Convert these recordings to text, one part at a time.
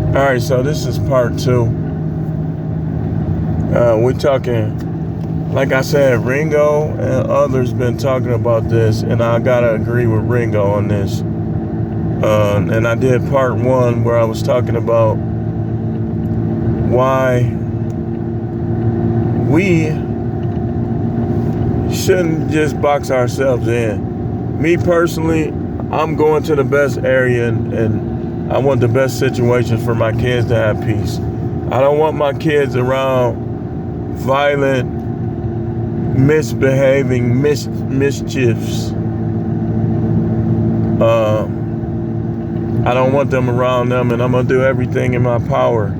All right, so this is part two. We're talking, like I said, Ringo and others been talking about this, and I gotta agree with Ringo on this. And I did part one where I was talking about why we shouldn't just box ourselves in. Me personally, I'm going to the best area and I want the best situation for my kids to have peace. I don't want my kids around violent, misbehaving, mischiefs. I don't want them around them, and I'm gonna do everything in my power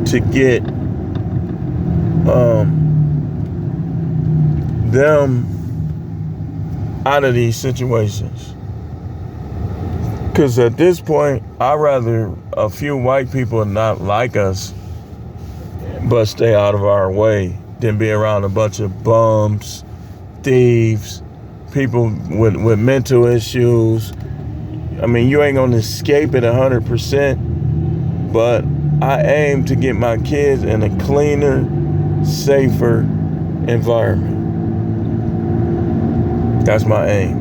to get them out of these situations. Because at this point, I'd rather a few white people not like us, but stay out of our way, than be around a bunch of bums, thieves, people with mental issues. I mean, you ain't gonna escape it 100%, but I aim to get my kids in a cleaner, safer environment. That's my aim.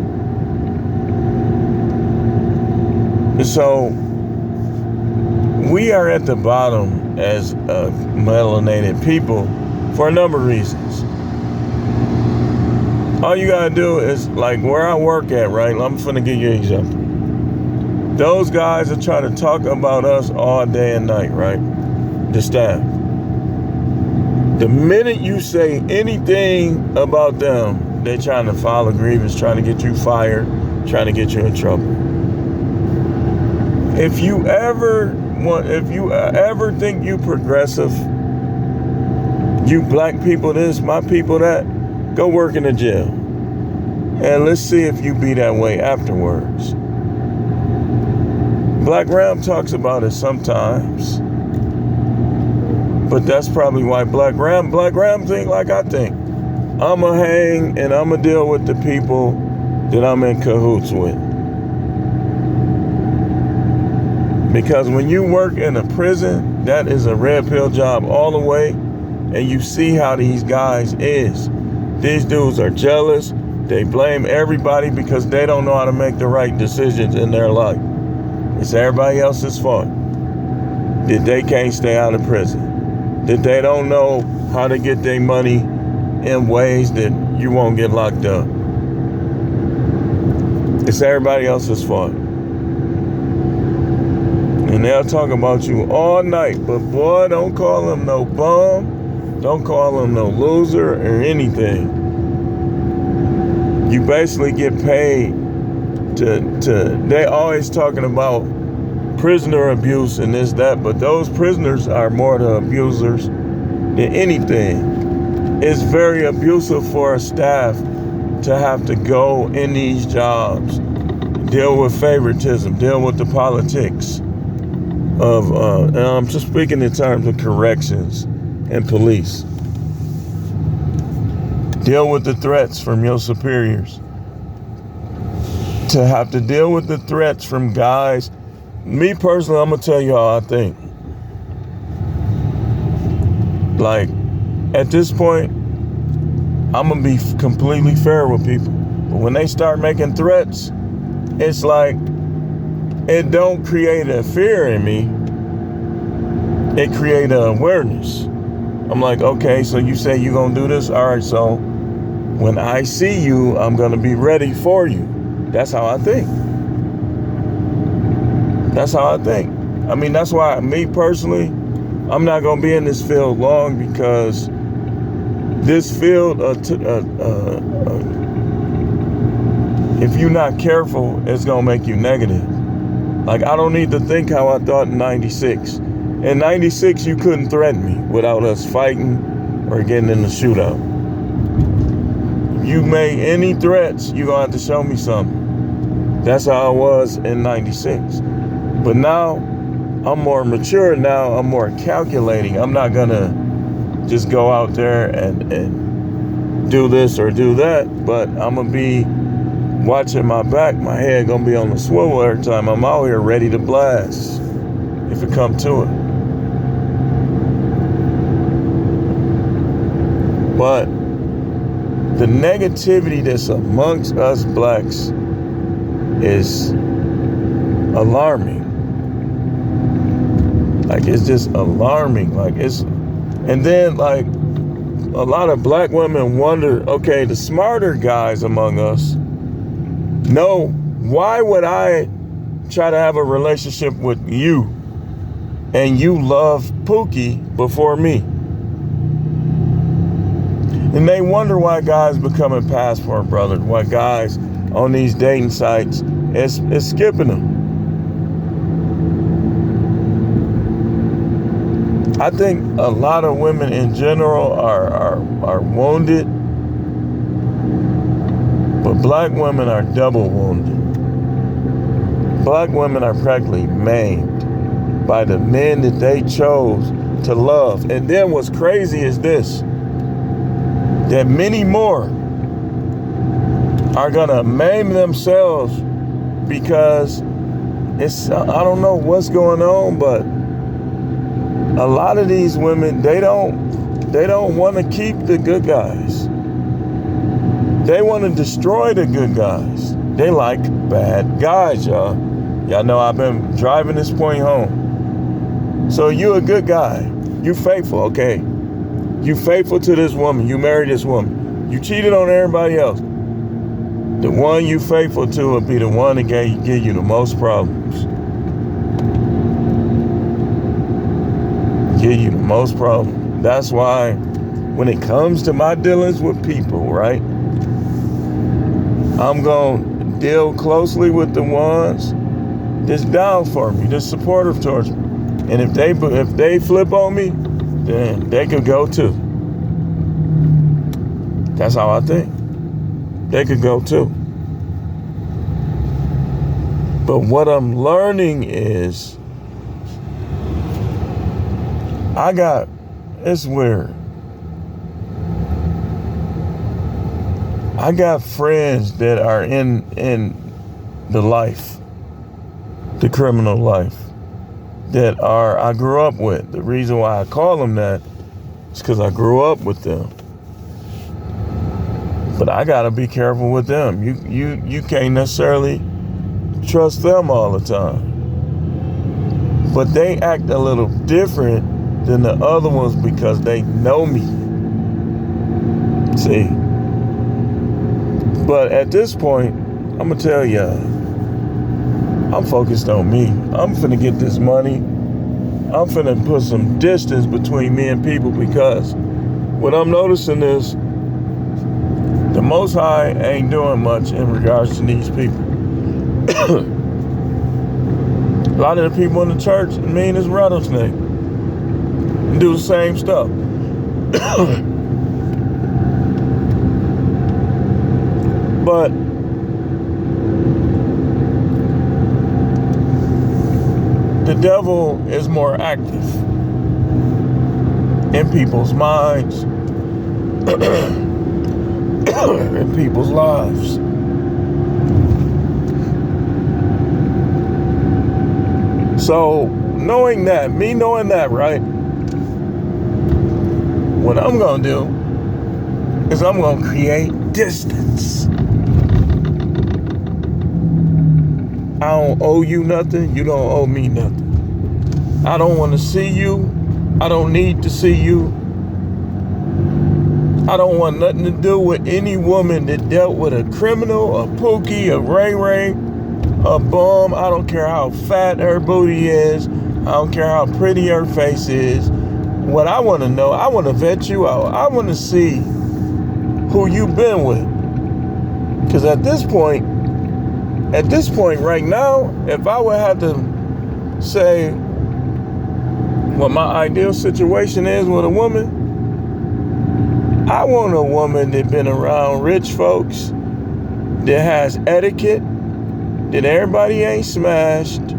So we are at the bottom as melanated people for a number of reasons. All you gotta do is, like where I work at, right? I'm finna give you an example. Those guys are trying to talk about us all day and night, right? The staff. The minute you say anything about them, they're trying to file a grievance, trying to get you fired, trying to get you in trouble. If you ever think you progressive, you black people this, my people that, go work in the jail. And let's see if you be that way afterwards. Black Ram talks about it sometimes. But that's probably why Black Ram think like I think. I'ma hang and I'ma deal with the people that I'm in cahoots with. Because when you work in a prison, that is a red pill job all the way. And you see how these guys is. These dudes are jealous. They blame everybody because they don't know how to make the right decisions in their life. It's everybody else's fault that they can't stay out of prison. That they don't know how to get their money in ways that you won't get locked up. It's everybody else's fault. And they'll talk about you all night, but boy, don't call them no bum, don't call them no loser or anything. You basically get paid they always talking about prisoner abuse and this, that, but those prisoners are more the abusers than anything. It's very abusive for a staff to have to go in these jobs, deal with favoritism, deal with the politics of, and I'm just speaking in terms of corrections and police. Deal with the threats from your superiors. To have to deal with the threats from guys. Me personally, I'm gonna tell you how I think. Like, at this point, I'm gonna be completely fair with people. But when they start making threats, it's like, it don't create a fear in me. It create an awareness. I'm like, okay, so you say you're gonna do this? All right, so when I see you, I'm gonna be ready for you. That's how I think. That's how I think. I mean, that's why, me personally, I'm not gonna be in this field long, because this field, if you're not careful, it's gonna make you negative. Like, I don't need to think how I thought in 96. In 96, you couldn't threaten me without us fighting or getting in the shootout. You made any threats, you're gonna have to show me something. That's how I was in 96. But now, I'm more mature now, I'm more calculating. I'm not gonna just go out there and do this or do that, but I'm gonna be watching my back. My head gonna be on the swivel every time I'm out here ready to blast if it come to it. But the negativity that's amongst us blacks is alarming. Like, it's just alarming. Like, and then like a lot of black women wonder, okay, the smarter guys among us know, why would I try to have a relationship with you and you love Pookie before me? And they wonder why guys becoming passport brothers, why guys on these dating sites is skipping them. I think a lot of women in general are wounded, but black women are double wounded. Black women are practically maimed by the men that they chose to love. And then what's crazy is this, that many more are gonna maim themselves because I don't know what's going on, but a lot of these women, they don't want to keep the good guys. They want to destroy the good guys. They like bad guys, y'all. Y'all know I've been driving this point home. So you a good guy. You faithful, okay? You faithful to this woman. You married this woman. You cheated on everybody else. The one you faithful to will be the one that give you the most problems. Give you the most problems. That's why when it comes to my dealings with people, right, I'm going to deal closely with the ones that's down for me, that's supportive towards me. And if they flip on me, then they could go too. That's how I think. They could go too. But what I'm learning is, it's weird. I got friends that are in the life, the criminal life, that I grew up with. The reason why I call them that is because I grew up with them. But I gotta be careful with them. You can't necessarily trust them all the time. But they act a little different than the other ones because they know me. See? But at this point, I'm gonna tell y'all, I'm focused on me. I'm finna get this money. I'm finna put some distance between me and people, because what I'm noticing is the Most High ain't doing much in regards to these people. A lot of the people in the church mean as rattlesnake. Do the same stuff. But the devil is more active in people's minds, in people's lives. So knowing that, right? What I'm gonna do is I'm gonna create distance. I don't owe you nothing. You don't owe me nothing. I don't want to see you. I don't need to see you. I don't want nothing to do with any woman that dealt with a criminal, a Pookie, a Ray Ray, a bum. I don't care how fat her booty is. I don't care how pretty her face is. What I want to know, I want to vet you out. I want to see who you've been with. Because at this point right now, if I would have to say what my ideal situation is with a woman, I want a woman that been around rich folks, that has etiquette, that everybody ain't smashed,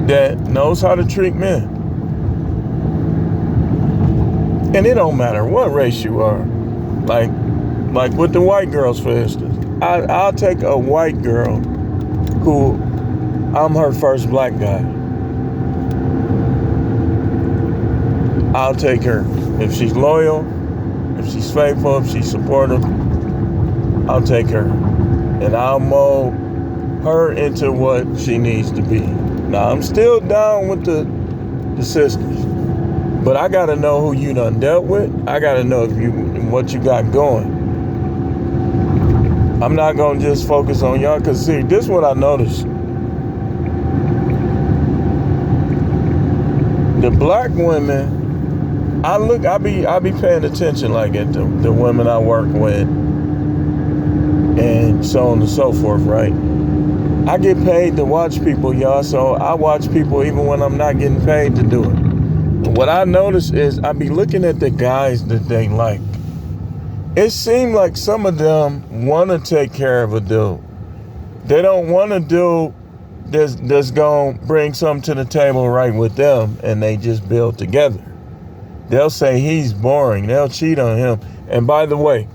that knows how to treat men. And it don't matter what race you are. Like with the white girls, for instance. I'll take a white girl who I'm her first black guy. I'll take her. If she's loyal, if she's faithful, if she's supportive, I'll take her. And I'll mold her into what she needs to be. Now, I'm still down with the sisters. But I got to know who you done dealt with. I got to know what you got going. I'm not going to just focus on y'all. Because, see, this is what I noticed. The black women, I be paying attention like at the women I work with and so on and so forth, right? I get paid to watch people, y'all, so I watch people even when I'm not getting paid to do it. And what I notice is I be looking at the guys that they like. It seems like some of them want to take care of a dude. They don't want a dude that's going to bring something to the table right with them, and they just build together. They'll say he's boring. They'll cheat on him. And by the way,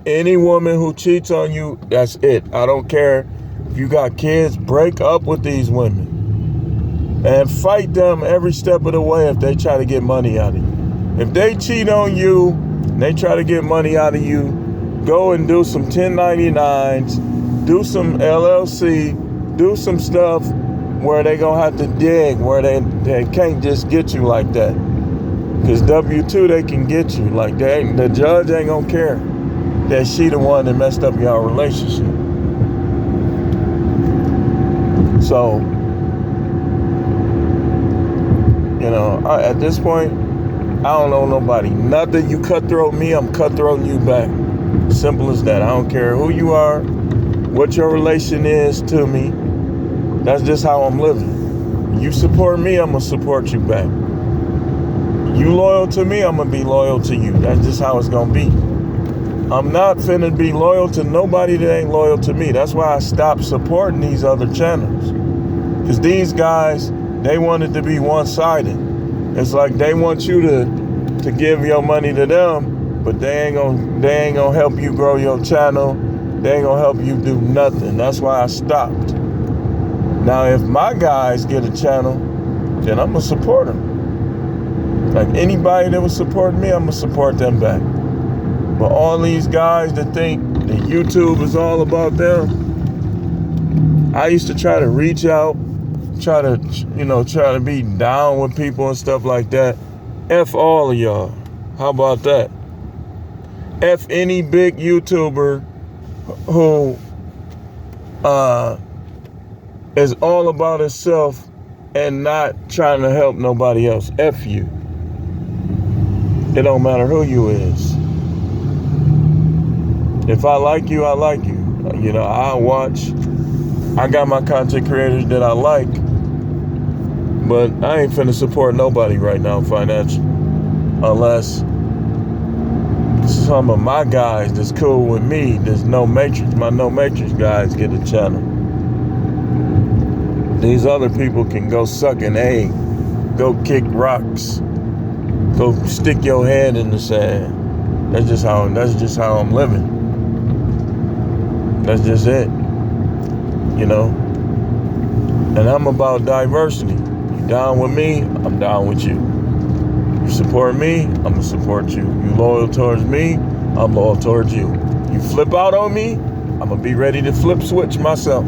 any woman who cheats on you, that's it. I don't care if you got kids, break up with these women. And fight them every step of the way if they try to get money out of you. If they cheat on you, and they try to get money out of you, go and do some 1099s, do some LLC, do some stuff where they gonna have to dig, where they can't just get you like that. Because W-2, they can get you. Like, the judge ain't gonna care that she the one that messed up your relationship. So, you know, at this point, I don't know nobody. Not that you cutthroat me, I'm cutthroating you back. Simple as that. I don't care who you are, what your relation is to me. That's just how I'm living. You support me, I'm gonna support you back. You loyal to me, I'm gonna be loyal to you. That's just how it's gonna be. I'm not finna be loyal to nobody that ain't loyal to me. That's why I stopped supporting these other channels. Because these guys, they want it to be one-sided. It's like they want you to give your money to them, but they ain't gonna help you grow your channel. They ain't gonna help you do nothing. That's why I stopped. Now, if my guys get a channel, then I'm gonna support them. Like anybody that was supporting me, I'm gonna support them back. But all these guys that think that YouTube is all about them, I used to try to reach out, try to be down with people and stuff like that. F all of y'all. How about that? F any big YouTuber who is all about himself and not trying to help nobody else. F you. It don't matter who you is. If I like you, I like you. You know, I watch. I got my content creators that I like, but I ain't finna support nobody right now financially, unless some of my guys that's cool with me, there's No Matrix, my No Matrix guys get a channel. These other people can go suck an egg, go kick rocks, go stick your head in the sand. That's just how I'm living. That's just it. You know? And I'm about diversity. You down with me, I'm down with you. You support me, I'm gonna support you. You loyal towards me, I'm loyal towards you. You flip out on me, I'm gonna be ready to flip switch myself.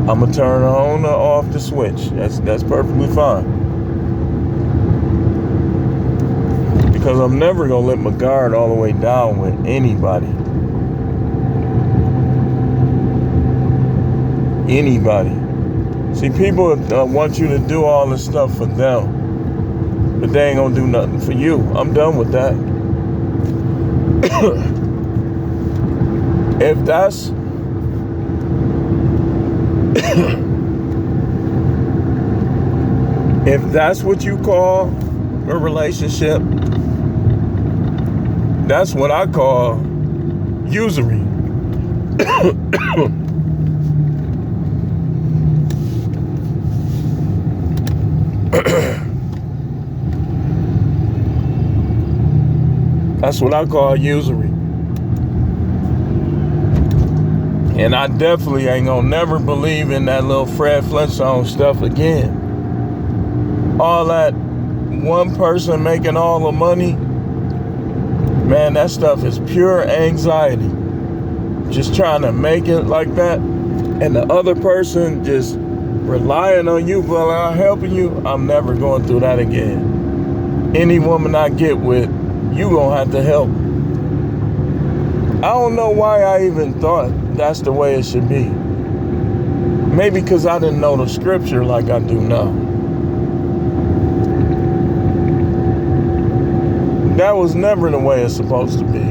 I'm gonna turn on or off the switch. That's perfectly fine. Because I'm never gonna let my guard all the way down with anybody. Anybody. See, people want you to do all this stuff for them, but they ain't gonna do nothing for you. I'm done with that. If that's if that's what you call a relationship, that's what I call usury. That's what I call usury. And I definitely ain't gonna never believe in that little Fred Flintstone stuff again. All that one person making all the money, man, that stuff is pure anxiety. Just trying to make it like that, and the other person just relying on you, but I'm helping you. I'm never going through that again. Any woman I get with, you gonna have to help. I don't know why I even thought that's the way it should be. Maybe because I didn't know the scripture like I do now. That was never the way it's supposed to be.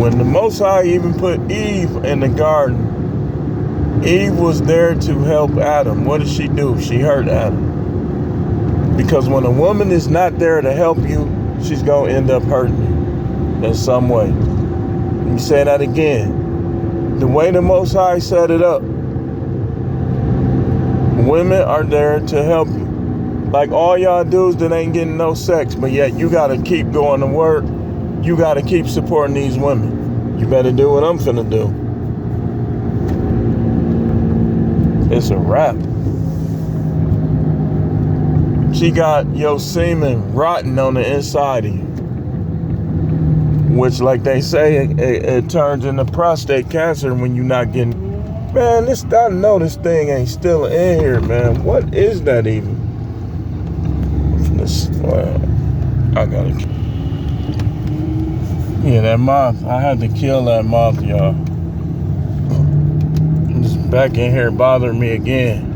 When the Most High even put Eve in the garden, Eve was there to help Adam. What did she do? She hurt Adam. Because when a woman is not there to help you, she's going to end up hurting you in some way. Let me say that again. The way the Most High set it up, women are there to help you. Like all y'all dudes that ain't getting no sex, but yet you got to keep going to work. You got to keep supporting these women. You better do what I'm finna do. It's a wrap. She got your semen rotting on the inside of you. Which, like they say, it turns into prostate cancer when you're not getting... Man, I know this thing ain't still in here, man. What is that even? I gotta... Yeah, that moth. I had to kill that moth, y'all. It's back in here bothering me again.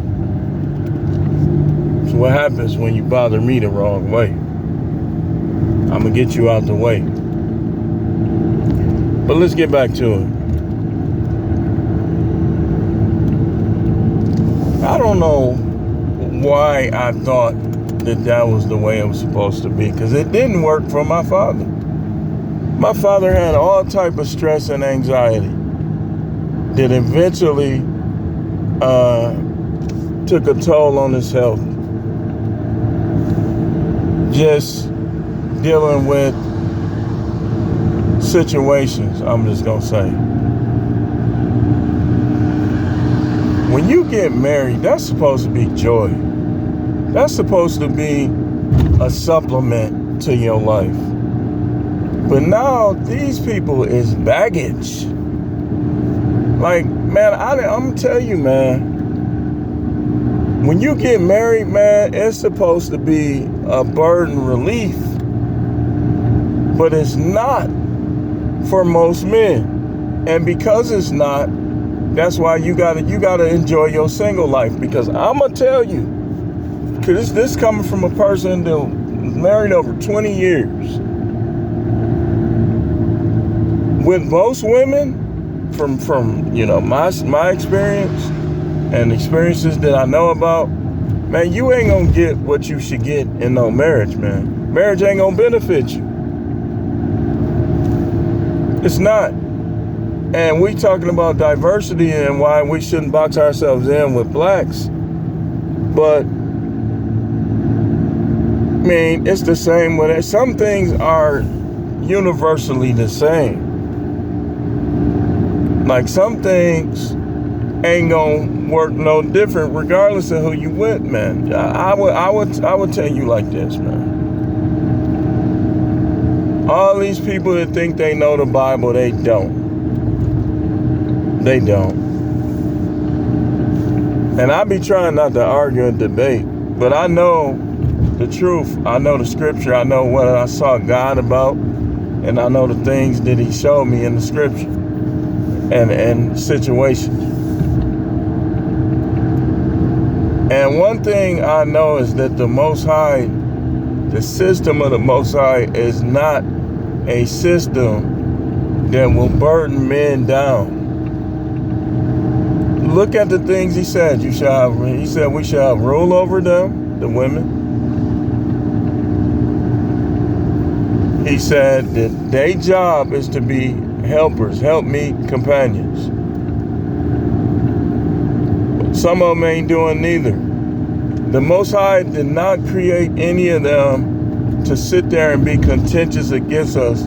So what happens when you bother me the wrong way? I'm gonna get you out the way. But let's get back to it. I don't know why I thought that was the way it was supposed to be, because it didn't work for my father. My father had all type of stress and anxiety that eventually took a toll on his health. Just dealing with situations, I'm just gonna say. When you get married, that's supposed to be joy. That's supposed to be a supplement to your life. But now these people is baggage. Like, man, I'm gonna tell you, man, when you get married, man, it's supposed to be a burden relief. But it's not for most men. And because it's not, that's why you gotta enjoy your single life. Because I'm gonna tell you, because this coming from a person that married over 20 years. With most women, from my experience and experiences that I know about, man, you ain't gonna get what you should get in no marriage, man. Marriage ain't gonna benefit you. It's not. And we talking about diversity and why we shouldn't box ourselves in with blacks. But, I mean, it's the same with it. Some things are universally the same. Like some things ain't gonna work no different regardless of who you with, man. I would tell you like this, man. All these people that think they know the Bible, they don't. They don't. And I be trying not to argue and debate, but I know the truth. I know the scripture. I know what I saw God about, and I know the things that he showed me in the scripture and situations. And one thing I know is that the Most High, the system of the Most High is not a system that will burden men down. Look at the things he said. He said we shall rule over them, the women. He said that their job is to be helpers, helpmeet, companions. But some of them ain't doing neither. The Most High did not create any of them to sit there and be contentious against us.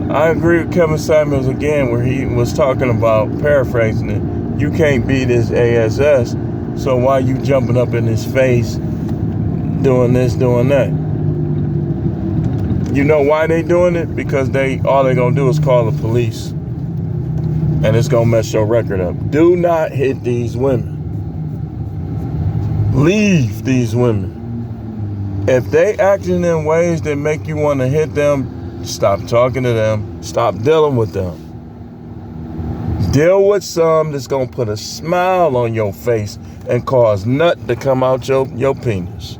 I agree with Kevin Samuels again, where he was talking about, paraphrasing it, you can't beat his ASS, so why you jumping up in his face, doing this, doing that? You know why they doing it? Because all they gonna do is call the police, and it's gonna mess your record up. Do not hit these women. Leave these women. If they acting in ways that make you want to hit them, stop talking to them. Stop dealing with them. Deal with some that's going to put a smile on your face and cause nut to come out your penis.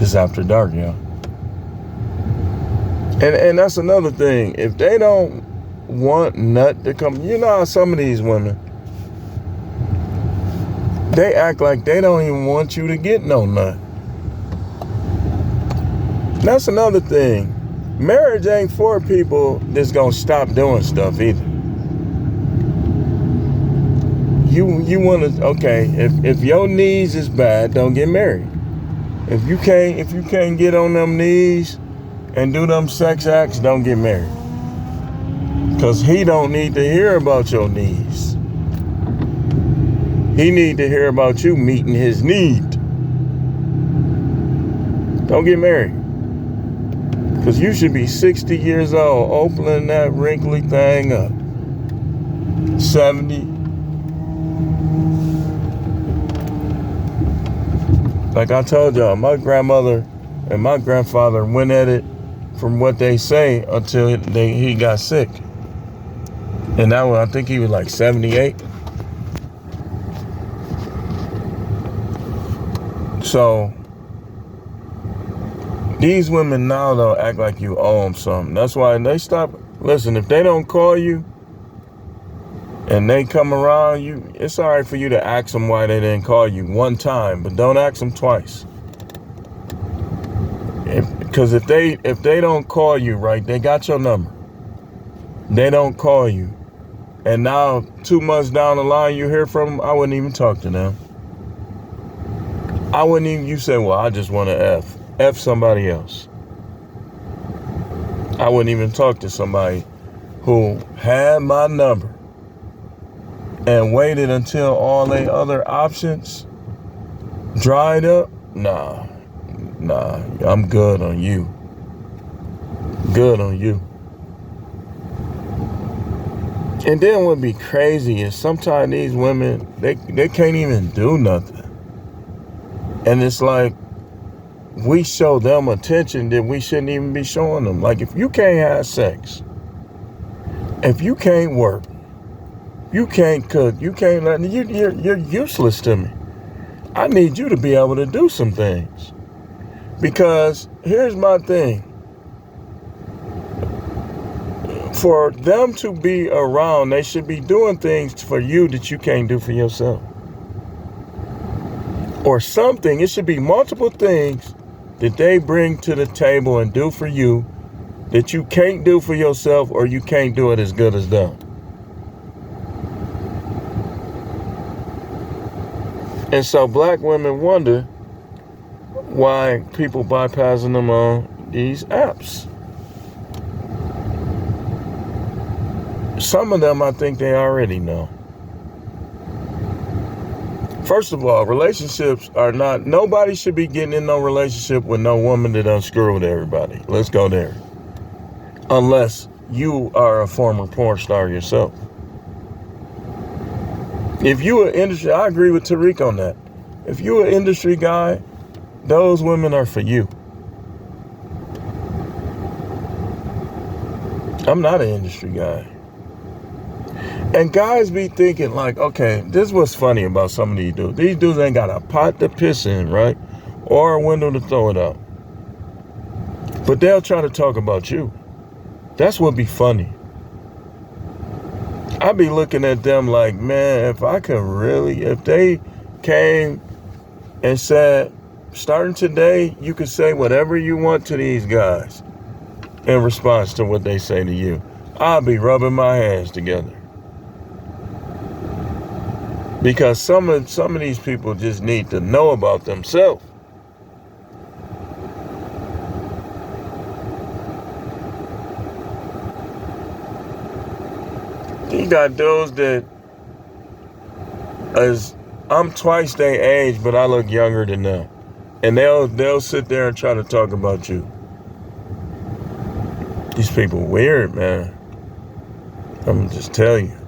It's after dark, y'all. And that's another thing. If they don't want nut to come, you know how some of these women, they act like they don't even want you to get no nut. That's another thing. Marriage ain't for people that's gonna stop doing stuff either. You wanna, okay, if your knees is bad, don't get married. If you can't get on them knees and do them sex acts, don't get married. Cause he don't need to hear about your knees. He need to hear about you meeting his need. Don't get married. Because you should be 60 years old, opening that wrinkly thing up. 70. Like I told y'all, my grandmother and my grandfather went at it from what they say until he got sick. And that one, I think he was like 78. So these women now, though, act like you owe them something. That's why they stop. Listen, if they don't call you and they come around you, it's all right for you to ask them why they didn't call you one time, but don't ask them twice. Because if they don't call you, right, they got your number. They don't call you. And now 2 months down the line, you hear from them, I wouldn't even talk to them. I wouldn't even, you say, well, I just want to F somebody else. I wouldn't even talk to somebody who had my number and waited until all the other options dried up. Nah, I'm good on you. Good on you. And then what would be crazy is sometimes these women, they can't even do nothing. And it's like, we show them attention that we shouldn't even be showing them. Like, if you can't have sex, if you can't work, you can't cook, you can't learn, you're useless to me. I need you to be able to do some things. Because here's my thing. For them to be around, they should be doing things for you that you can't do for yourself. Or something. It should be multiple things that they bring to the table and do for you that you can't do for yourself, or you can't do it as good as them. And so black women wonder why people bypassing them on these apps. Some of them, I think they already know. First of all, relationships are not, nobody should be getting in no relationship with no woman that done screw with everybody. Let's go there. Unless you are a former porn star yourself. If you an industry, I agree with Tariq on that. If you an industry guy, those women are for you. I'm not an industry guy. And guys be thinking like, okay, this is what's funny about some of these dudes. These dudes ain't got a pot to piss in, right? Or a window to throw it out. But they'll try to talk about you. That's what be funny. I be looking at them like, man, if they came and said, starting today, you can say whatever you want to these guys in response to what they say to you, I'll be rubbing my hands together. Because some of these people just need to know about themselves. You got those that, as I'm twice their age, but I look younger than them, and they'll sit there and try to talk about you. These people weird, man. I'm just telling you.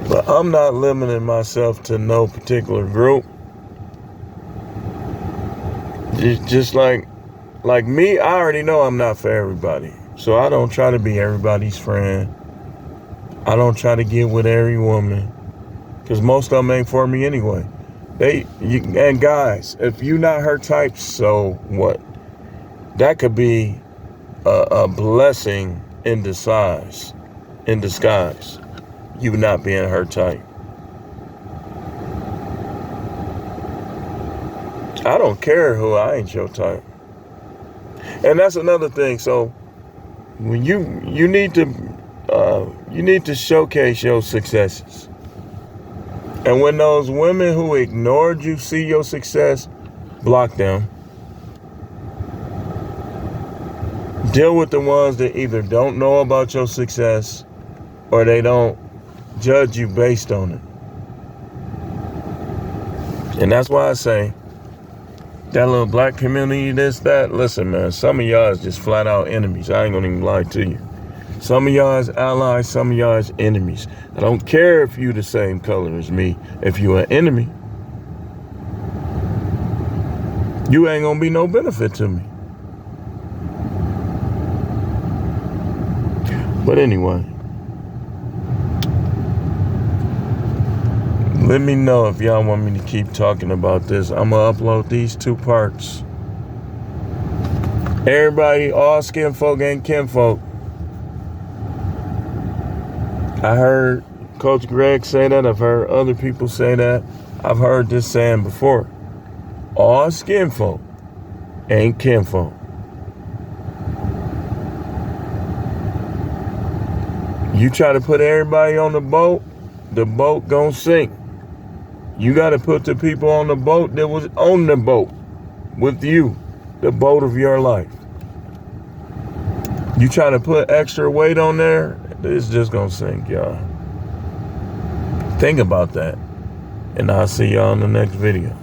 But I'm not limiting myself to no particular group. Just like me, I already know I'm not for everybody. So I don't try to be everybody's friend. I don't try to get with every woman, because most of them ain't for me anyway. And guys, if you're not her type, so what? That could be a blessing in disguise. You not being her type. I don't care who I ain't your type. And that's another thing. So when you need to showcase your successes. And when those women who ignored you see your success, block them. Deal with the ones that either don't know about your success or they don't judge you based on it. And that's why I say, that little black community, this, that, listen, man, some of y'all is just flat out enemies. I ain't gonna even lie to you. Some of y'all is allies, some of y'all is enemies. I don't care if you the same color as me. If you an enemy, you ain't gonna be no benefit to me. But anyway, let me know if y'all want me to keep talking about this. I'm gonna upload these 2 parts. Everybody, all skin folk and kinfolk. I heard Coach Greg say that. I've heard other people say that. I've heard this saying before. All skin folk ain't kinfolk. You try to put everybody on the boat gonna sink. You got to put the people on the boat that was on the boat with you, the boat of your life. You try to put extra weight on there, it's just gonna sink, y'all. Think about that, and I'll see y'all in the next video.